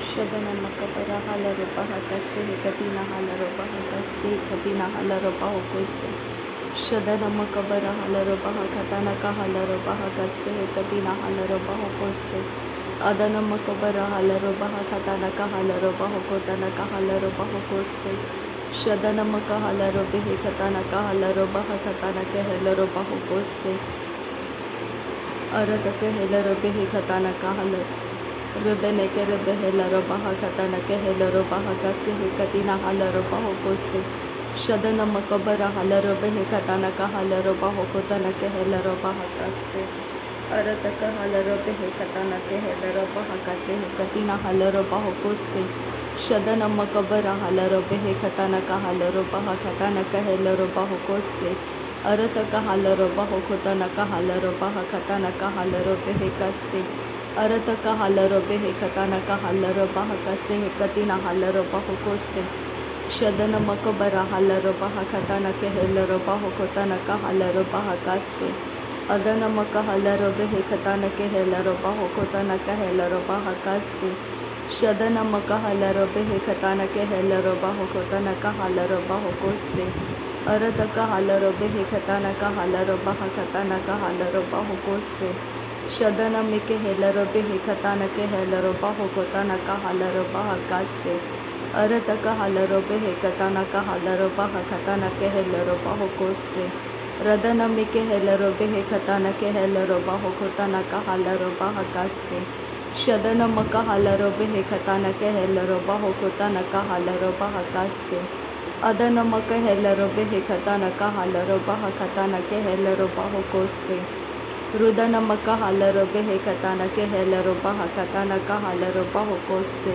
Shadana makabara halaro baha kase katina halaro baha kase katina halaro baho kose. Shadana makabara halaro baha katana ka halaro baha kase katina halaro baho kose. Adana makabara halaro baha katana ka halaro baho kotana ka halaro baho kose. Shadana makahalaro behe katana ka halaro baha katana ke halaro baho kose. Arada ke halaro behe katana ka halaro Rebene ke rebehela robaha katana ke hela robaha kase katina halaro baho kose. Shadana makabara halaro behe katana ka halaro baho kotana ke hela robaha kase. Arata ka halaro behe katana ke hela robaha kase katina halaro baho kose. Shadana makabara halaro behe katana ka halaro baha katana ke hela robaho kose. Arata ka halaro baho kotana ka halaro baha katana ka halaro behe kase. Arata ka halaro behe katana ka halaro baha kase katina halaro baho kose. Shadana makabara halaro baha katana ke halaro baho kotana ka halaro baha kase. Adana maka halaro behe katana ke halaro baho kotana ka halaro baha kase. Shadana maka halaro behe katana ke halaro baho kotana ka halaro baho kose. Arata ka halaro behe katana ka halaro baha katana ka halaro baho kose. Shadana meke helaro behe katana ke helaro baho kotana ka halaro baha kase. Arata ka halaro behe katana ka halaro baha katana ke helaro baho kose. Radana meke helaro behe katana ke helaro baho kotana ka halaro baha kase. Shadana maka halaro behe katana ke helaro baho kotana ka halaro baha kase. Adana maka helaro behe katana ka halaro baha katana ke helaro baho kose. Rudana maka halaro behe katana ke helaro baha katana ka halaro baho kose.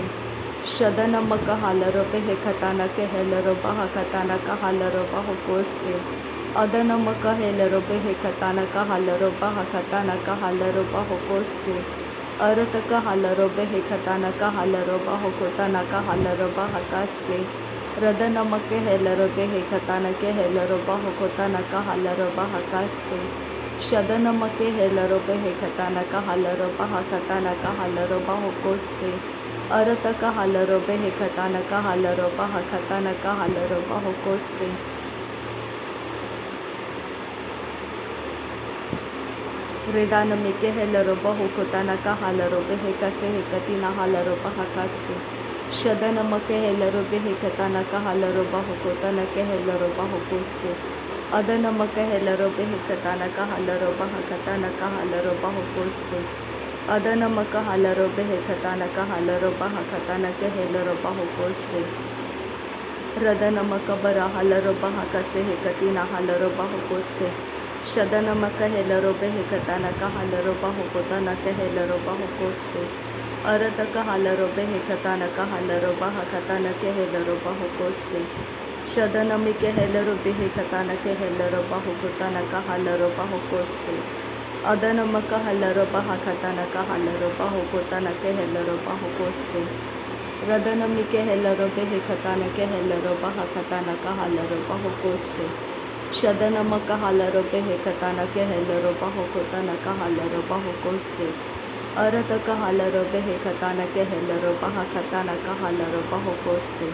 Shadana maka halaro behe katana ke helaro baha katana ka halaro baho kose. Adana maka helaro behe katana ka halaro baha katana ka halaro baho kose. Arata ka halaro behe katana ka halaro baho kotana ka halaro baha kase. Radana maka helaro behe katana ke helaro baho kotana ka halaro baha kase. Shadana make helaro behe katana ka halaro baha katana ka halaro baho kose. Arata ka halaro behe katana ka halaro baha katana ka halaro baho kose. Redana meke helaro baho kotana ka halaro behe kase katina halaro baha kase. Shadana make helaro behe katana ka halaro baho kotana ke helaro baho kose. Adana maka helaro behe katana ka halaro baha katana ka halaro baho kose. Adana maka halaro behe katana ka halaro baha katana ke helaro baho kose. Radana maka bara halaro baha kase katina halaro baho kose. Shadana maka helaro behe katana ka halaro baho kotana ke helaro baho kose. Arata ka halaro behe katana ka halaro baha katana ke helaro baho kose. Shadana meke helaro behe katana ke helaro baho kotana ka halaro baho kose. Adana maka halaro baha katana ka halaro baho kotana ke helaro baho kose. Radana meke helaro behe katana ke helaro baha katana ka halaro baho kose. Shadana maka halaro behe katana ke helaro baho kotana ka halaro baho kose. Arata ka halaro behe katana ke helaro baha katana ka halaro baho kose.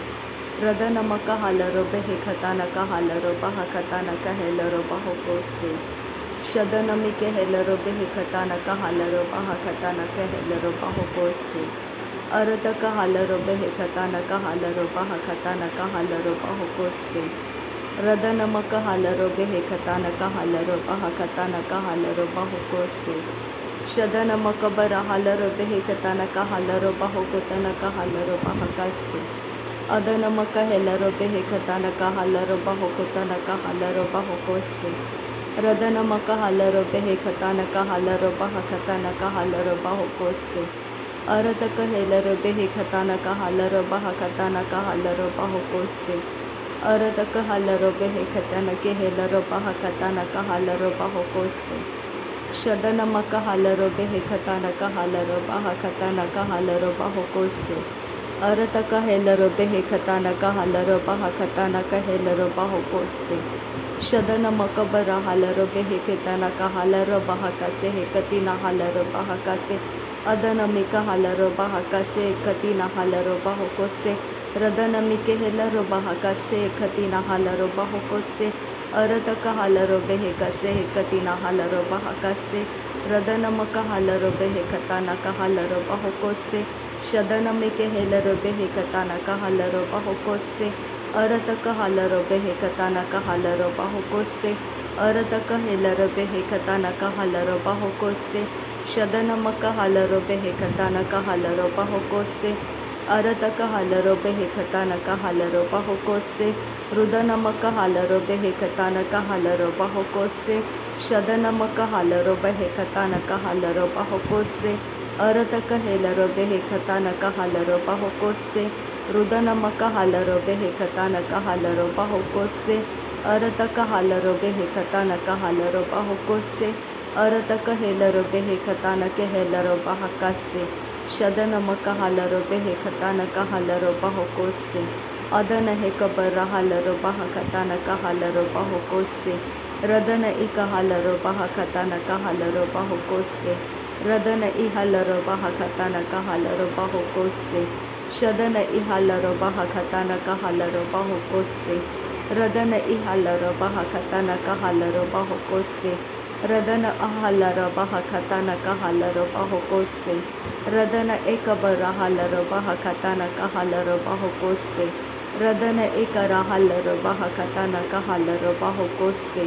Radana maka halaro behe katana ka halaro baha katana ka helaro baho kose. Shadana meke helaro behe katana ka halaro baha katana ka helaro baho kose. Arata ka halaro behe katana ka halaro baha katana ka halaro baho kose. Radana maka halaro behe katana ka halaro baha katana ka halaro baho kose. Shadana maka bara halaro behe katana ka halaro baho kotana ka halaro baha kase. Adana maka helaro behe katana ka halaro baho kotana ka halaro baho kose. Radana maka halaro behe katana ka halaro baha katana ka halaro baho kose. Arata ka helaro behe katana ka halaro baha katana ka halaro baho kose. Arata ka halaro behe katana ke helaro baha katana ka halaro baho kose. Shadana maka halaro behe katana ka halaro baha katana ka halaro baho kose. Arata ka helaro behe katana ka halaro baha katana ka helaro baho kose. Shadana maka bara halaro behe katana ka halaro baha kase katina halaro baha kase Adanamika halaro bahakase katina halaro bahokose. Radanamike helaro bahakase katina halaro bahokose. Arataka halaro behekase katina halaro bahakase. Radanamaka halaro behekatana kahalaro bahokose. Shadanamike helaro behekatana kahalaro bahokose. Arataka halaro behekatana kahalaro bahokose. Arataka helaro behekatana kahalaro bahokose. Shadanamaka halaro behekatana kahalaro bahokose. Arataka halaro behekatana kahalaro bahokose. Rudanamaka halaro behekatana kahalaro bahokose. Shadanamaka halaro behekatana kahalaro bahokose. Arataka helaro behekatana kahalaro bahokose. Rudanamaka halaro behekatana kahalaro bahokose. Arataka halaro behekatana kahalaro bahokose. Arataka helaro behekatana kehelaro bahakase. Shadanamaka halaro behekatana kahalaro bahokose. Adana hekabara halaro bahakatana kahalaro bahokose. Radana ika halaro bahakatana kahalaro bahokose. Radana ihalaro bahakatana kahalaro bahokose. Shadana ihalaro bahakatana kahalaro bahokose. Radana ihalaro bahakatana kahalaro bahokose. Radana ahalaro bahakatana kahalaro bahokose. Radana ekabara halaro bahakatana kahalaro bahokose. Radana ekara halaro bahakatana kahalaro bahokose.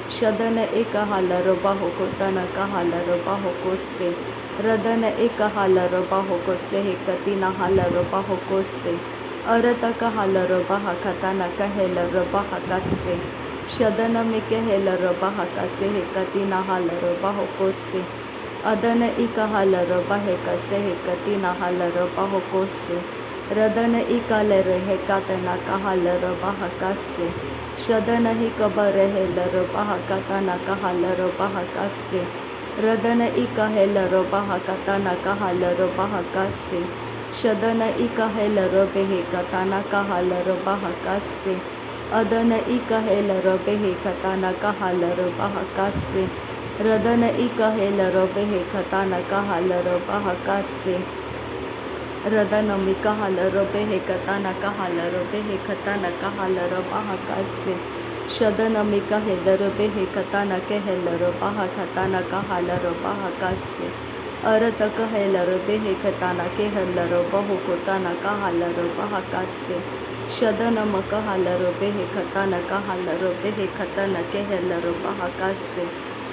Shadana ekahalaro bahokotana kahalaro bahokose. Radana ekahalaro bahokose hekatina halaro bahokose. Arataka halaro bahakatana kahelaro bahakase. Shadana mekehelaro bahakase hekatina halaro bahokose. Adana ikahalaro bahekase hekatina halaro bahokose. Radana ikalere hekatana kahalaro bahakase. Shadana hikabare helaro bahakatana kahalaro bahakase. Radana ikahelaro bahakatana kahalaro bahakase. Shadana ikahelaro behekatana kahalaro bahakase. Adana ikahelaro behekatana kahalaro bahakase. Radana ikahelaro behekatana kahalaro bahakase. Radana mikahalaro behekatana kahalaro behekatana kahalaro bahakase. Shadana mikahelaro behekatana kehelaro bahakatana kahalaro bahakase. Arataka helaro behekatana kehelaro bahukotana kahalaro bahakase. Shadana makahalaro behekatana kahalaro behekatana kehelaro bahakase.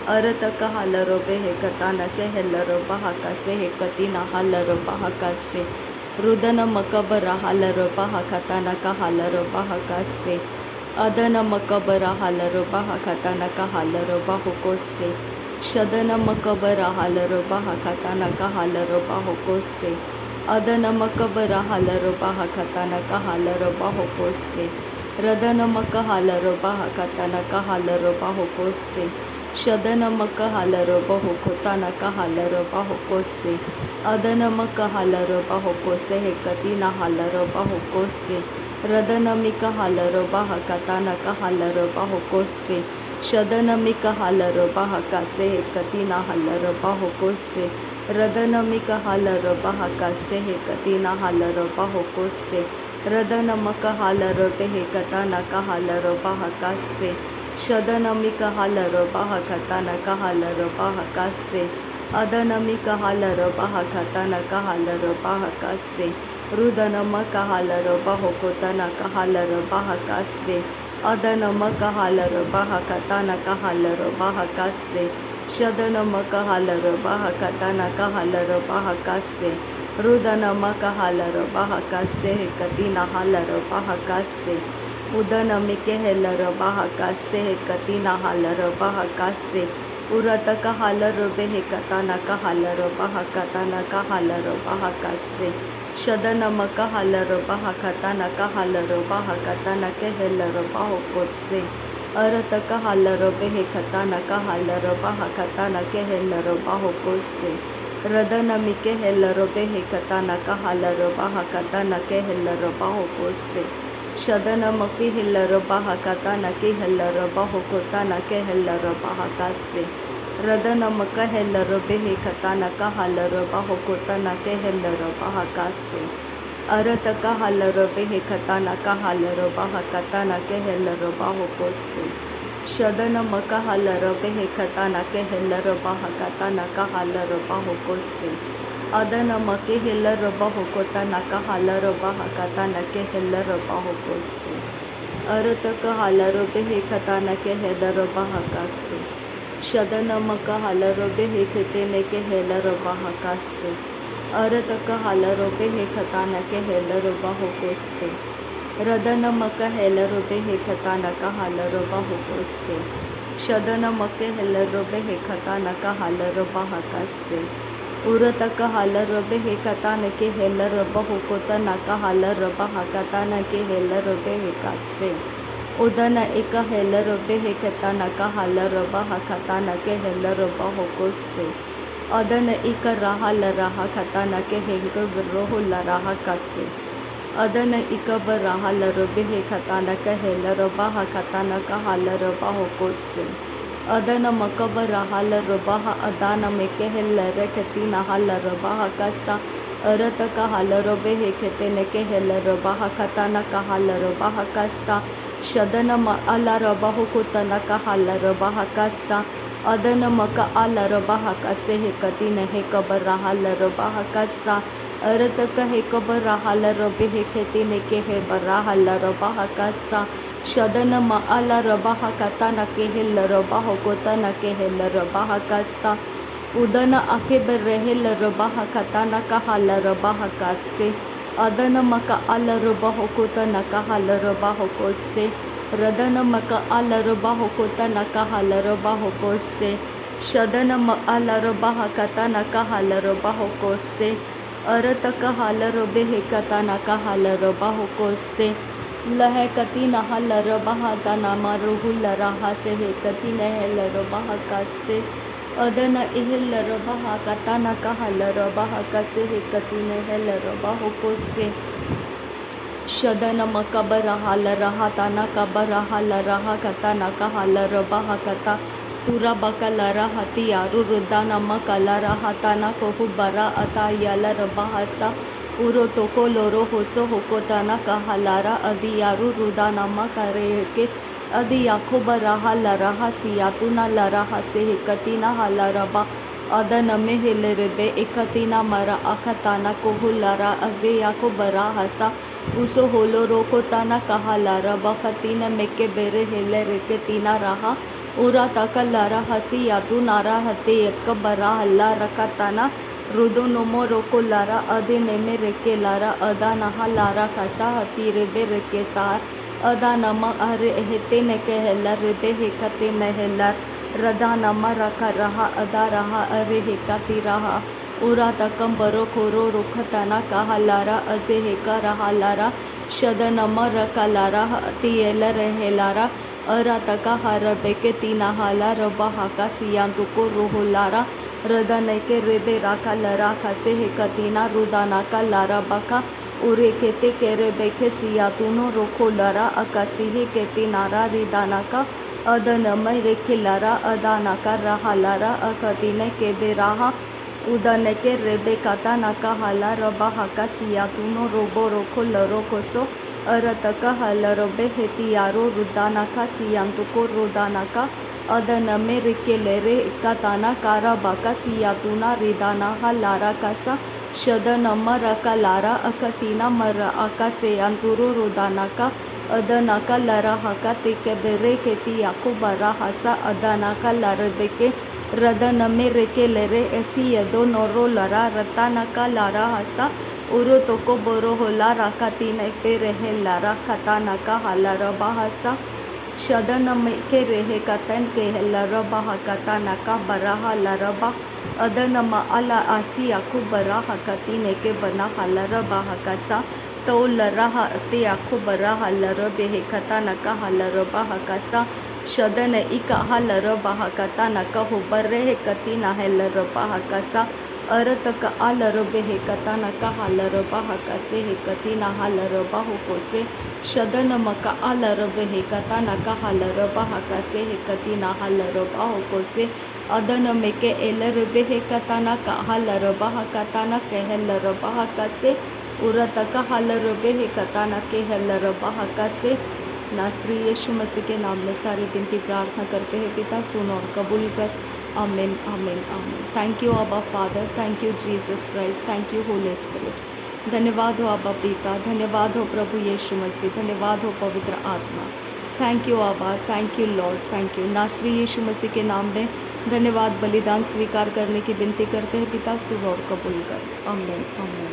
Arataka halaro behekatana kehelaro bahakase hekatina halaro bahakase. Rudana makabara halaro bahakatana kahalaro bahakase. Adana makabara halaro bahakatana kahalaro bahukose. Shadana makabara halaro bahakatana kahalaro bahukose. Adana makabara halaro bahakatana kahalaro bahukose. Radana makahalaro bahakatana kahalaro bahukose. Shadana makahalaro bahukotana kahalaro bahukose. Adana makahalaro bahukose hekatina halaro bahukose. Radana mikahalaro bahakatana kahalaro bahukose. Shadana mikahalaro bahakase hekatina halaro bahukose. Radana mikahalaro bahakase hekatina halaro bahukose. Radana makahalaro behekatana kahalaro bahakase. Shadana mikahalaro bahakatana kahalaro bahakase. Adana mikahalaro bahakatana kahalaro bahakase. Rudana makahalaro bahokotana kahalaro bahakase. Adana makahalaro bahakatana kahalaro bahakase. Shadana makahalaro bahakatana kahalaro bahakase. Rudana makahalaro bahakase hekatina halaro bahakase. Udana mikehelaro bahakase hekatina halaro bahakase. Urataka halaro behekatana kahalaro bahakatana kahalaro bahakase. Shadana makahalaro bahakatana kahalaro bahakatana kehelaro bahokose. Arataka halaro behekatana kahalaro bahakatana kehelaro bahokose. Radana mikehelaro behekatana kahalaro bahakatana kehelaro bahokose. Shadana makihilaro bahakatana kihilaro bahokotana kehilaro bahakase. Radana makahela robehe katana kahala robaho kotana kehela robaha kase. Arata kahala robehe katana kahala robaha katana kehela robaho kose. Shadana makahala robehe katana kehela robaha katana kahala robaho kose. Adana makehela robaho kotana kahala robaha katana kehela robaho kose. Arata kahala robehe katana kehela robaha kase. Shadana makahala robehe ketene kehela robaha kase. Arata kahala robehe katana kehela robaho kose. Radana makahela robehe katana kahala robaho kose. Shadana makahela robehe katana kahala robaha kase. Urata kahala robehe katana kehela robaho kotana kahala robaha katana kehela robehe kase. Udana eka hela robehe katana kahala robaha katana kehela robaho kose. Adana eka rahala raha katana kehela roho la raha kase. Adana eka barahala robehe katana kehela robaha katana kahala robaho kose. Adana makaba rahala robaha adana mekehela reketina hala robaha kasa. Arata kahala robehe ketene kehela robaha katana kahala robaha kasa. Shadana ma ala rabaho kotana kahala rabaha kasa. Adana maka ala rabaha kase hekatina hekabarahala rabaha kasa. Arataka hekabarahala rabehe ketine kehe barahala rabaha kasa. Shadana ma ala rabaha katana kehela rabaho kotana kehela rabaha kasa. Udana akeber rehela rabaha katana kahala rabaha kase. Adana maka ala rabaho kotana kahala rabaho kose. Radana maka ala rabaho kotana kahala rabaho kose. Shadana ma ala rabaha katana kahala rabaho kose. Arata kahala rabehe katana kahala rabaho kose. Lahe katina hala rabaha dana maruhula raha se he katina hela rabaha kase. Adana ihela rabaha katana kahala rabaha kase he katina hela rabaho kose. Shadana makabara hala raha tana kabara hala raha katana kahala rabaha kata. Tura bakala raha tiyaru rudana makala raha tana kohubara atayala rabahasa. Uro toko loro hoso hokotana kahalara adiyaru rudana makareke. Adi yakoba raha la raha siyatuna la raha se hekatina hala raba. Adana mehele rebe ekatina mara akatana kohulara aze yakoba rahasa. Uso holo roko tana kahalara bakatina meke bere hele reketina raha. Ura takalara hasi yatunara hate yakabara hala rakatana. Rudo nomo roko lara ade neme reke lara adana halara kasa hati rebe reke sar. Adana ma are hete neke hela rebe hekate nehela. Radana maraka raha adaraha are hekati raha. Ura takam baro koro rukhatana kahalara aze heka raha lara. Shadana maraka lara tiyela rehelara. Ara taka hara beke tina hala rabaha kasiyantu ko ruhu lara. Radaneke rebe raka lara kase hekatina rudana ka lara baka. Ure kete kere beke siyatuno roko lara akasihe kete nara ridanaka. Adana reke lara adanaka raha lara akatine kebe raha. Udaneke rebe katana kahala rabaha kasiyatuno robo roko laro koso. Arataka hala robe hetiyaro rudanaka siyantuko rudanaka. Adana reke lere katana karabaka siyatuna ridana halara kasa. Shadana maraka lara akatina mara akase anturu rudanaka. Adanaka lara hakate kebere keti yakubara hasa adanaka lara beke. Radana reke lere esi yado noro lara ratanaka lara hasa. Uru toko boro hola rakatina pere helara katana kahala bahasa. Shadana ke rehe katan ke helara baha katana ka baraha laraba. Adana ma ala asi aku baraha katine ke bana halara baha kasa. To laraha te aku baraha larabe he katana ka halara baha kasa. Shadana ika halara baha katana ka hubare katina helara baha kasa. Arataka alarabe he katana ka halaraba hakase he katina halaraba hukose. Shadana maka alarabe he katana ka halaraba hakase he katina halaraba hukose. अदन में के एलर बेहे कताना Kahler बहा कताना Kahler बहा कसे उरत Kahler बेहे कताना Kahler बहा कसे। नासरी यीशु मसीह के नाम में सारी विनती प्रार्थना करते हैं पिता, सुनो और कबूल कर। आमीन आमीन आमीन। थैंक यू आबा father, thank you Jesus Christ, thank you Holi spirit. धन्यवाद हो आबा पिता, धन्यवाद हो प्रभु यीशु मसीह, धन्यवाद हो पवित्र आत्मा। थैंक यू आबा, thank you Lord, thank you. नासरी यीशु मसीह के नाम में धन्यवाद। बलिदान स्वीकार करने की विनती करते हैं पिता, सुनो और कबूल कर। आमीन आमीन।